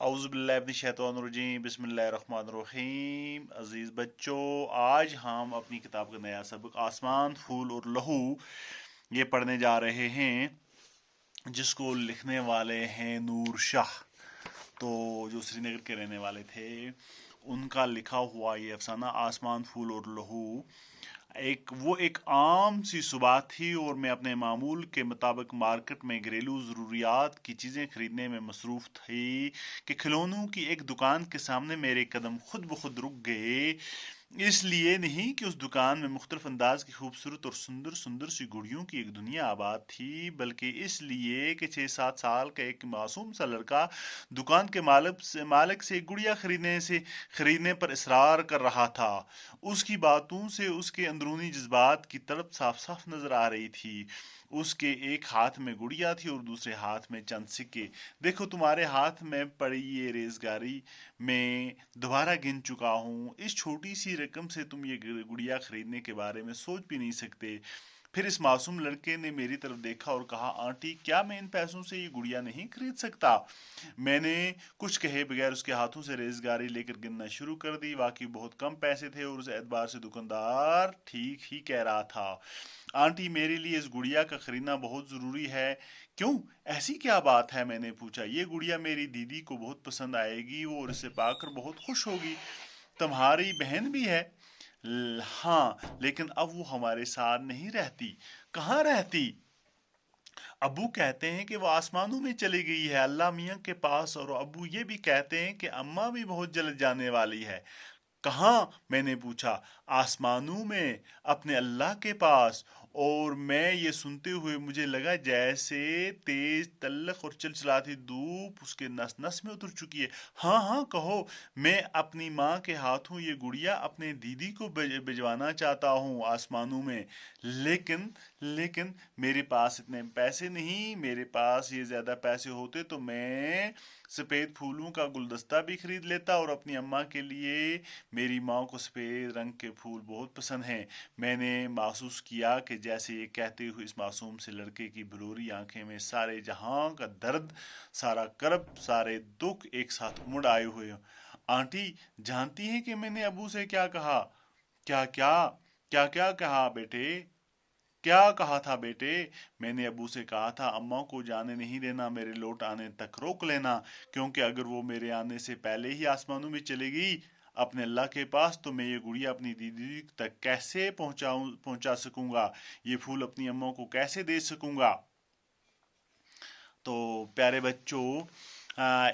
اعوذ باللہ من الشیطان الرجیم بسم اللہ الرحمن الرحیم عزیز بچوں، آج ہم اپنی کتاب کا نیا سبق آسمان پھول اور لہو یہ پڑھنے جا رہے ہیں، جس کو لکھنے والے ہیں نور شاہ۔ تو جو سری نگر کے رہنے والے تھے، ان کا لکھا ہوا یہ افسانہ آسمان پھول اور لہو ایک عام سی صبح تھی اور میں اپنے معمول کے مطابق مارکیٹ میں گھریلو ضروریات کی چیزیں خریدنے میں مصروف تھی کہ کھلونوں کی ایک دکان کے سامنے میرے قدم خود بخود رک گئے۔ اس لیے نہیں کہ اس دکان میں مختلف انداز کی خوبصورت اور سندر سندر سی گڑیوں کی ایک دنیا آباد تھی، بلکہ اس لیے کہ 6-7 سال کا ایک معصوم سا لڑکا دکان کے مالک سے گڑیا خریدنے پر اصرار کر رہا تھا۔ اس کی باتوں سے اس کے اندرونی جذبات کی طلب صاف صاف نظر آ رہی تھی۔ اس کے ایک ہاتھ میں گڑیا تھی اور دوسرے ہاتھ میں چند سکے۔ دیکھو تمہارے ہاتھ میں پڑی یہ ریزگاری میں دوبارہ گن چکا ہوں۔ اس چھوٹی سی رقم سے تم یہ گڑیا خریدنے کے بارے میں سوچ بھی نہیں سکتے۔ پھر اس معصوم لڑکے نے میری طرف دیکھا اور کہا، آنٹی کیا میں ان پیسوں سے یہ گڑیا نہیں خرید سکتا؟ میں نے کچھ کہے بغیر اس کے ہاتھوں سے ریزگاری لے کر گننا شروع کر دی۔ واقعی بہت کم پیسے تھے اور اس اعتبار سے دکاندار ٹھیک ہی کہہ رہا تھا۔ آنٹی میرے لیے اس گڑیا کا خریدنا بہت ضروری ہے۔ کیوں؟ ایسی کیا بات ہے؟ میں نے پوچھا۔ یہ گڑیا میری دیدی کو بہت پسند آئے گی اور اسے پا کر بہت خوش ہوگی۔ تمہاری بہن بھی ہے؟ ہاں، لیکن اب وہ ہمارے ساتھ نہیں رہتی۔ کہاں رہتی؟ ابو کہتے ہیں کہ وہ آسمانوں میں چلی گئی ہے، اللہ میاں کے پاس، اور ابو یہ بھی کہتے ہیں کہ اماں بھی بہت جلد جانے والی ہے۔ کہاں؟ میں نے پوچھا۔ آسمانوں میں، اپنے اللہ کے پاس۔ اور میں یہ سنتے ہوئے مجھے لگا جیسے تیز تلخ اور چلچلاتی دھوپ اس کے نس نس میں اتر چکی ہے۔ ہاں ہاں کہو۔ میں اپنی ماں کے ہاتھوں یہ گڑیا اپنے دیدی کو بھجوانا چاہتا ہوں آسمانوں میں، لیکن میرے پاس اتنے پیسے نہیں۔ میرے پاس یہ زیادہ پیسے ہوتے تو میں سفید پھولوں کا گلدستہ بھی خرید لیتا اور اپنی اماں کے لیے، میری ماں کو سفید رنگ کے پھول بہت پسند ہیں۔ میں نے محسوس کیا کہ جیسے یہ کہتے ہوئے اس معصوم سے لڑکے کی بلوری آنکھیں میں سارے جہاں کا درد، سارا کرب، سارے دکھ ایک ساتھ امڑ آئے ہوئے۔ آنٹی جانتی ہیں کہ میں نے ابو سے کیا کہا؟ کیا کیا کیا کیا کہا بیٹے؟ کیا کہا تھا بیٹے؟ میں نے ابو سے کہا تھا، اماں کو جانے نہیں دینا، میرے لوٹ آنے تک روک لینا، کیونکہ اگر وہ میرے آنے سے پہلے ہی آسمانوں میں چلے گئی اپنے اللہ کے پاس، تو میں یہ گڑیا اپنی دیدی تک کیسے پہنچا سکوں گا؟ یہ پھول اپنی اماں کو کیسے دے سکوں گا؟ تو پیارے بچوں،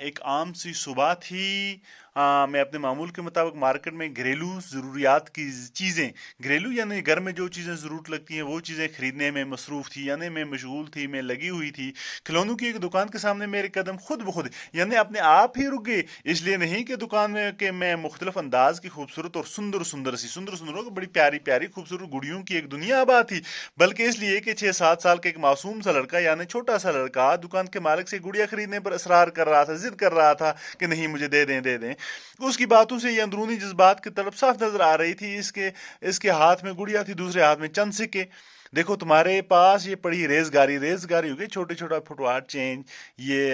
ایک عام سی صبح تھی۔ میں اپنے معمول کے مطابق مارکیٹ میں گھریلو ضروریات کی چیزیں، گھریلو یعنی گھر میں جو چیزیں ضرورت لگتی ہیں وہ چیزیں خریدنے میں مصروف تھی، یعنی میں مشغول تھی، میں لگی ہوئی تھی۔ کھلونوں کی ایک دکان کے سامنے میرے قدم خود بخود یعنی اپنے آپ ہی رک گئے۔ اس لیے نہیں کہ دکان میں مختلف انداز کی خوبصورت اور سندر بڑی پیاری پیاری خوبصورت گڑیوں کی ایک دنیا آباد تھی، بلکہ اس لیے کہ 6-7 سال کا ایک معصوم سا لڑکا یعنی چھوٹا سا لڑکا دکان کے مالک سے گڑیا خریدنے پر اصرار کر رہا تھا، ضد کر رہا تھا کہ نہیں مجھے دے دیں۔ اس کی باتوں سے یہ اندرونی جذبات کی طرف صاف نظر آ رہی تھی۔ اس کے ہاتھ میں گڑیا تھی، دوسرے ہاتھ میں چند سکے۔ دیکھو تمہارے پاس یہ پڑی ریزگاری ہو گئی، چھوٹے چھوٹا فٹوار چینج، یہ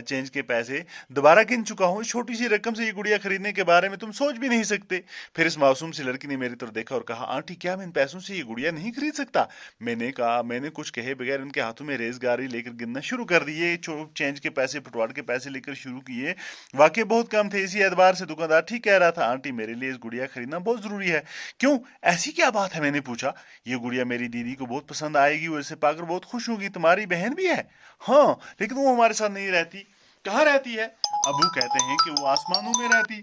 چینج کے پیسے دوبارہ گن چکا ہوں۔ اس چھوٹی سی رقم سے یہ گڑیا خریدنے کے بارے میں تم سوچ بھی نہیں سکتے۔ پھر اس معصوم سی لڑکی نے میری طرف دیکھا اور کہا، آنٹی کیا میں ان پیسوں سے یہ گڑیا نہیں خرید سکتا؟ میں نے کہا، میں نے کچھ کہے بغیر ان کے ہاتھوں میں ریزگاری لے کر گننا شروع کر دیے، چینج کے پیسے، فٹوار کے پیسے لے کر شروع کیے۔ واقعی بہت کم تھے، اسی اعتبار سے دکاندار ٹھیک کہہ رہا تھا۔ آنٹی میرے لیے اس گڑیا خریدنا بہت ضروری ہے۔ کیوں؟ ایسی کیا بات ہے؟ میں نے پوچھا۔ یہ گڑیا میری دیدی کو بہت پسند آئے گی، وہ اسے پا کر بہت خوش ہوگی۔ تمہاری بہن بھی ہے؟ ہاں، لیکن وہ ہمارے ساتھ نہیں رہتی۔ کہاں رہتی ہے؟ ابو کہتے ہیں کہ وہ آسمانوں میں رہتی۔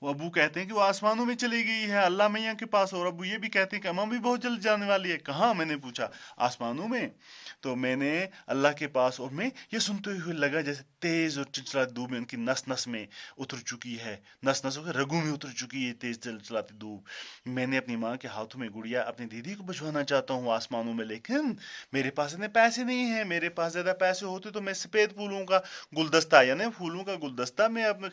ابو کہتے ہیں کہ وہ آسمانوں میں چلی گئی ہے، اللہ میاں کے پاس، اور ابو یہ بھی کہتے ہیں کہ اماں بھی بہت جلد جانے والی ہے۔ کہاں؟ میں نے پوچھا۔ آسمانوں میں۔ تو میں نے اللہ کے پاس، اور میں یہ سنتے ہوئے لگا جیسے تیز اور چلچلاتی دھوپ ان کی نس نس میں اتر چکی ہے، نس نسوں کے رگوں میں اتر چکی ہے تیز چلچلاتی دھوپ۔ میں نے اپنی ماں کے ہاتھوں میں گڑیا اپنی دیدی کو بھجوانا چاہتا ہوں آسمانوں میں، لیکن میرے پاس اتنے پیسے نہیں ہیں۔ میرے پاس زیادہ پیسے ہوتے تو میں سفید پھولوں کا گلدستہ یعنی پھولوں کا گلدستہ میں